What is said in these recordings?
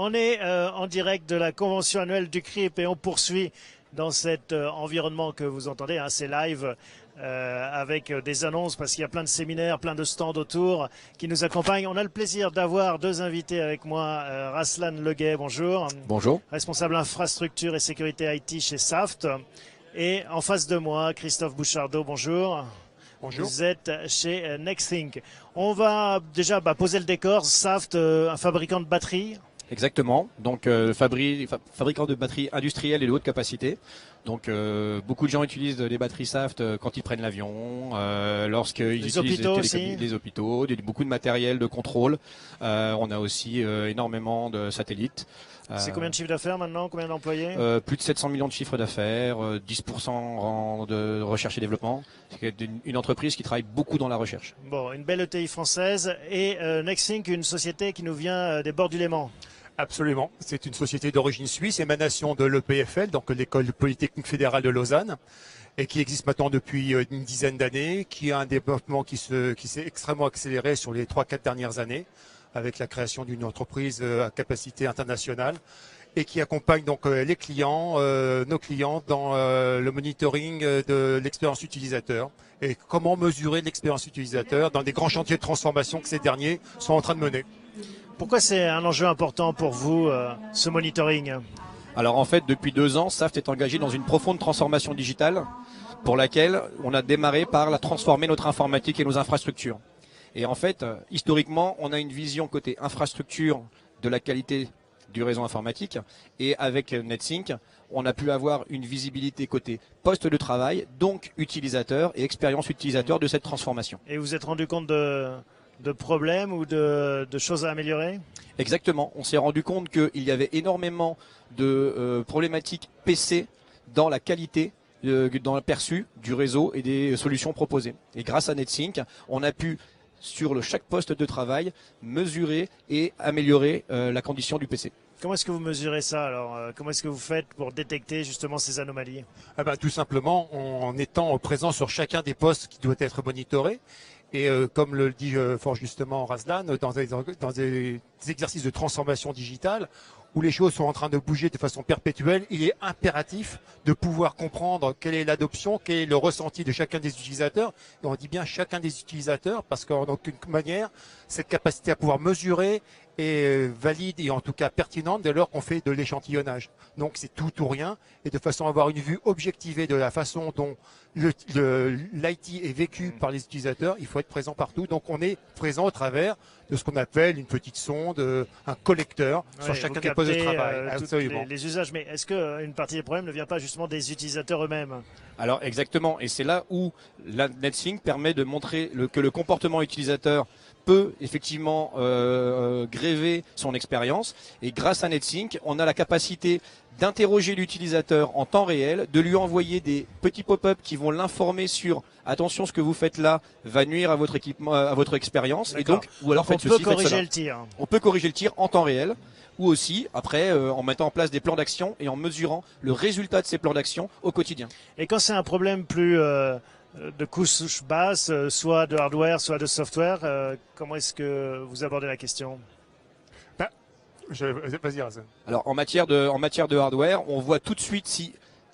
On est en direct de la convention annuelle du CRIP et on poursuit dans cet environnement que vous entendez, hein, c'est live avec des annonces parce qu'il y a plein de séminaires, plein de stands autour qui nous accompagnent. On a le plaisir d'avoir deux invités avec moi. Raslan Leguet, bonjour. Bonjour. Responsable infrastructure et sécurité IT chez Saft. Et en face de moi, Christophe Bouchardot, bonjour. Bonjour. Vous êtes chez Nexthink. On va déjà poser le décor. Saft, un fabricant de batteries. Exactement. Donc fabricant de batteries industrielles et de haute capacité. Donc beaucoup de gens utilisent des batteries Saft quand ils prennent l'avion, lorsqu'ils utilisent les hôpitaux, beaucoup de matériel de contrôle. On a aussi énormément de satellites. C'est combien de chiffre d'affaires maintenant? Combien d'employés? Plus de 700 millions de chiffres d'affaires, 10% de recherche et développement. C'est une entreprise qui travaille beaucoup dans la recherche. Bon, une belle ETI française et Nexthink, une société qui nous vient des bords du Léman. Absolument. C'est une société d'origine suisse, émanation de l'EPFL, donc l'École polytechnique fédérale de Lausanne, et qui existe maintenant depuis une dizaine d'années, qui a un développement qui s'est extrêmement accéléré sur les 3-4 dernières années, avec la création d'une entreprise à capacité internationale, et qui accompagne donc les clients, nos clients, dans le monitoring de l'expérience utilisateur et comment mesurer l'expérience utilisateur dans des grands chantiers de transformation que ces derniers sont en train de mener. Pourquoi c'est un enjeu important pour vous, ce monitoring? Alors en fait, depuis 2 ans, Saft est engagé dans une profonde transformation digitale pour laquelle on a démarré par la transformer notre informatique et nos infrastructures. Et en fait, historiquement, on a une vision côté infrastructure de la qualité du réseau informatique. Et avec Nexthink, on a pu avoir une visibilité côté poste de travail, donc utilisateur et expérience utilisateur de cette transformation. Et vous vous êtes rendu compte de problèmes ou de choses à améliorer? Exactement. On s'est rendu compte qu'il y avait énormément de problématiques PC dans la qualité, dans le perçu du réseau et des solutions proposées. Et grâce à Nexthink, on a pu sur chaque poste de travail, mesurer et améliorer la condition du PC. Comment est-ce que vous mesurez ça alors? Comment est-ce que vous faites pour détecter justement ces anomalies? Tout simplement en étant présent sur chacun des postes qui doit être monitoré. Et comme le dit fort justement Raslan, dans des exercices de transformation digitale, où les choses sont en train de bouger de façon perpétuelle, il est impératif de pouvoir comprendre quelle est l'adoption, quel est le ressenti de chacun des utilisateurs. Et on dit bien chacun des utilisateurs parce qu'en aucune manière, cette capacité à pouvoir mesurer est valide et en tout cas pertinente dès lors qu'on fait de l'échantillonnage. Donc c'est tout ou rien et de façon à avoir une vue objectivée de la façon dont l'IT est vécu par les utilisateurs, il faut être présent partout. Donc on est présent au travers de ce qu'on appelle une petite sonde, un collecteur sur chacun des postes de travail. Absolument. Les usages, mais est-ce qu'une partie des problèmes ne vient pas justement des utilisateurs eux-mêmes? Alors exactement, et c'est là où la Nexthink permet de montrer que le comportement utilisateur peut effectivement gréver son expérience. Et grâce à Nexthink, on a la capacité d'interroger l'utilisateur en temps réel, de lui envoyer des petits pop-up qui vont l'informer sur attention, ce que vous faites là va nuire à votre équipement, à votre expérience. Et donc, ou alors on peut corriger le tir. On peut corriger le tir en temps réel, ou aussi après en mettant en place des plans d'action et en mesurant le résultat de ces plans d'action au quotidien. Et quand c'est un problème plus de couche basse, soit de hardware, soit de software, comment est-ce que vous abordez la question? Vas-y, Razan. Alors en matière de hardware, on voit tout de suite si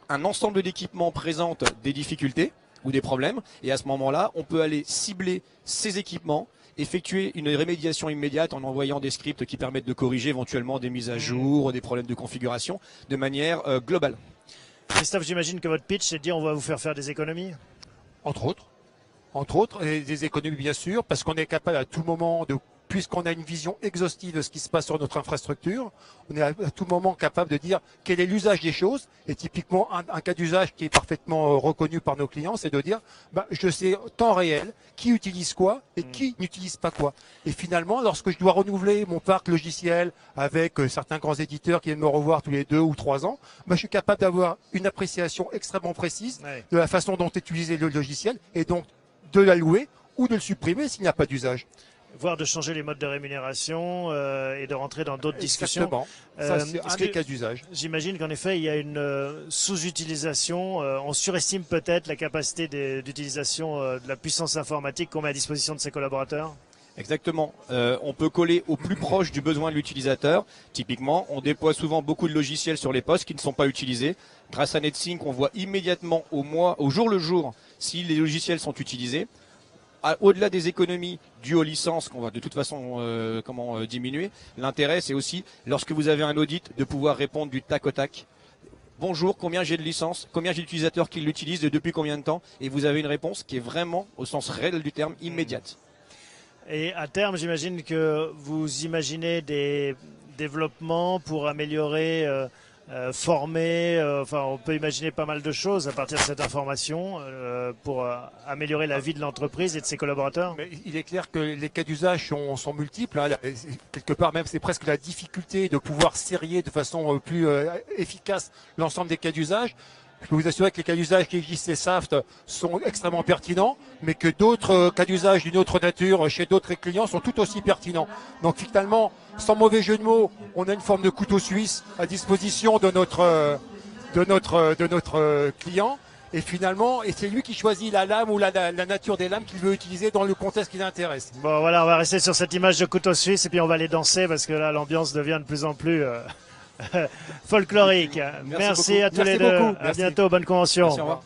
un ensemble d'équipements présente des difficultés ou des problèmes, et à ce moment-là, on peut aller cibler ces équipements, effectuer une rémédiation immédiate en envoyant des scripts qui permettent de corriger éventuellement des mises à jour, des problèmes de configuration, de manière globale. Christophe, j'imagine que votre pitch, c'est de dire on va vous faire des économies? Entre autres, et des économies bien sûr, parce qu'on est capable à tout moment puisqu'on a une vision exhaustive de ce qui se passe sur notre infrastructure, on est à tout moment capable de dire quel est l'usage des choses. Et typiquement, un cas d'usage qui est parfaitement reconnu par nos clients, c'est de dire je sais en temps réel qui utilise quoi et qui n'utilise pas quoi. Et finalement, lorsque je dois renouveler mon parc logiciel avec certains grands éditeurs qui viennent me revoir tous les 2 ou 3 ans, je suis capable d'avoir une appréciation extrêmement précise de la façon dont est utilisé le logiciel et donc de l'allouer ou de le supprimer s'il n'y a pas d'usage. Voire de changer les modes de rémunération et de rentrer dans d'autres discussions. Exactement. Ça, c'est un des cas d'usage. J'imagine qu'en effet, il y a une sous-utilisation. On surestime peut-être la capacité d'utilisation de la puissance informatique qu'on met à disposition de ses collaborateurs. Exactement. On peut coller au plus proche du besoin de l'utilisateur. Typiquement, on déploie souvent beaucoup de logiciels sur les postes qui ne sont pas utilisés. Grâce à NetSync, on voit immédiatement au jour le jour si les logiciels sont utilisés. Au-delà des économies dues aux licences qu'on va de toute façon diminuer, l'intérêt c'est aussi, lorsque vous avez un audit, de pouvoir répondre du tac au tac. Bonjour, combien j'ai de licences, combien j'ai d'utilisateurs qui l'utilisent et depuis combien de temps, et vous avez une réponse qui est vraiment, au sens réel du terme, immédiate. Et à terme, j'imagine que vous imaginez des développements pour améliorer, former, enfin on peut imaginer pas mal de choses à partir de cette information pour améliorer la vie de l'entreprise et de ses collaborateurs. Mais il est clair que les cas d'usage sont multiples. Hein. Quelque part même, c'est presque la difficulté de pouvoir sérier de façon plus efficace l'ensemble des cas d'usage. Je peux vous assurer que les cas d'usage qui existent chez Saft sont extrêmement pertinents, mais que d'autres cas d'usage d'une autre nature chez d'autres clients sont tout aussi pertinents. Donc finalement, sans mauvais jeu de mots, on a une forme de couteau suisse à disposition de notre client. Et finalement, c'est lui qui choisit la lame ou la nature des lames qu'il veut utiliser dans le contexte qui l'intéresse. Bon voilà, on va rester sur cette image de couteau suisse et puis on va aller danser parce que là l'ambiance devient de plus en plus folklorique. Merci à tous les deux. À bientôt, bonne convention. Merci, au revoir.